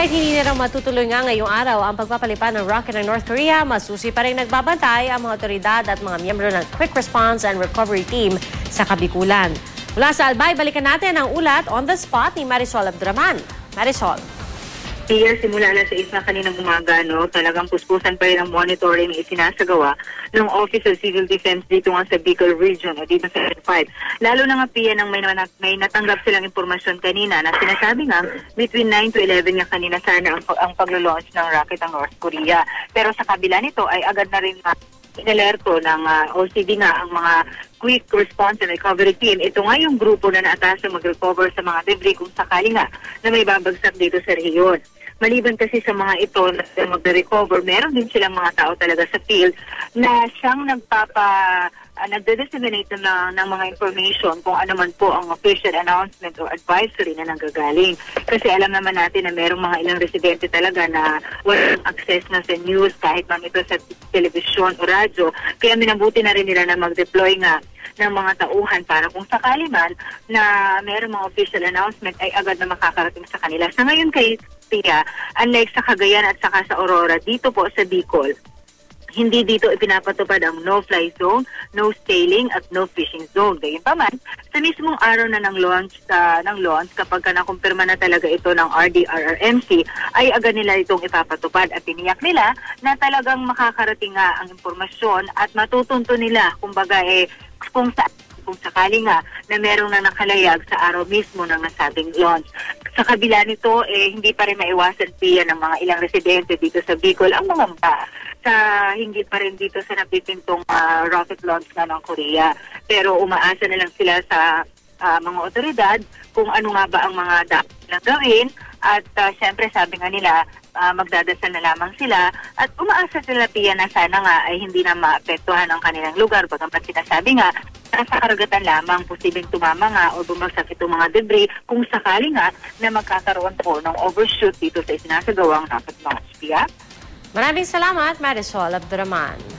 Kahit hindi na raw matutuloy nga ngayong araw ang pagpapalipad ng rocket ng North Korea, masusi pa rin nagbabantay ang mga otoridad at mga miyembro ng Quick Response and Recovery Team sa Kabikulan. Mula sa Albay, balikan natin ang ulat on the spot ni Marisol Abduraman. Marisol. Here, simula na sa isa kaninang umaga, talagang puspusan pa rin ang monitoring na isinasagawa ng Office of Civil Defense dito nga sa Bicol Region o dito sa N5. Lalo na nga piya nang may natanggap silang impormasyon kanina na sinasabi nga between 9 to 11 nga kanina sana ang paglo-launch ng rocket ng North Korea. Pero sa kabila nito ay agad na rin inalerto ng OCD nga ang mga Quick Response and Recovery Team. Ito nga yung grupo na naatasang mag-recover sa mga debris kung sakali nga na may babagsak dito sa rehiyon. Maliban kasi sa mga ito na mag-recover, meron din silang mga tao talaga sa field na siyang nagde-disseminate ng mga information kung ano man po ang official announcement or advisory na nanggagaling. Kasi alam naman natin na merong mga ilang residente talaga na walang access na sa news kahit man ito sa telebisyon o radyo. Kaya minabuti na rin nila na mag-deploy nga ng mga tauhan para kung sakali man na merong mga official announcement ay agad na makakarating sa kanila. Sa ngayon kay Tia, unlike sa Cagayan at saka sa Aurora, dito po sa Bicol, hindi dito ipinapatupad ang no-fly zone, no sailing at no fishing zone. Gayunpaman, sa mismong araw na ng launch kapag nakumpirma na talaga ito ng RDRRMC, ay agad nila itong ipapatupad at tiniyak nila na talagang makakarating nga ang impormasyon at matutunto nila kumbaga kung sakali nga na merong na nakalayag sa araw mismo ng nasabing launch. Sa kabila nito, hindi pa rin maiwasan piya ng mga ilang residente dito sa Bicol ang mangamba sa hindi pa rin dito sa napipintong rocket launch na ng Korea. Pero umaasa na lang sila sa mga otoridad kung ano nga ba ang mga dapat nilang gawin at syempre sabi nga nila magdadasal na lamang sila at umaasa sila piya na sana nga ay hindi na maapektuhan ang kanilang lugar. Bagamat sinasabi nga nasa karagatan lamang posibleng tumama nga o bumagsak itong mga debris kung sakali nga na magkakaroon po ng overshoot dito sa isinasagawang rocket launch. Pia? Maraming salamat, Marisol Abduraman.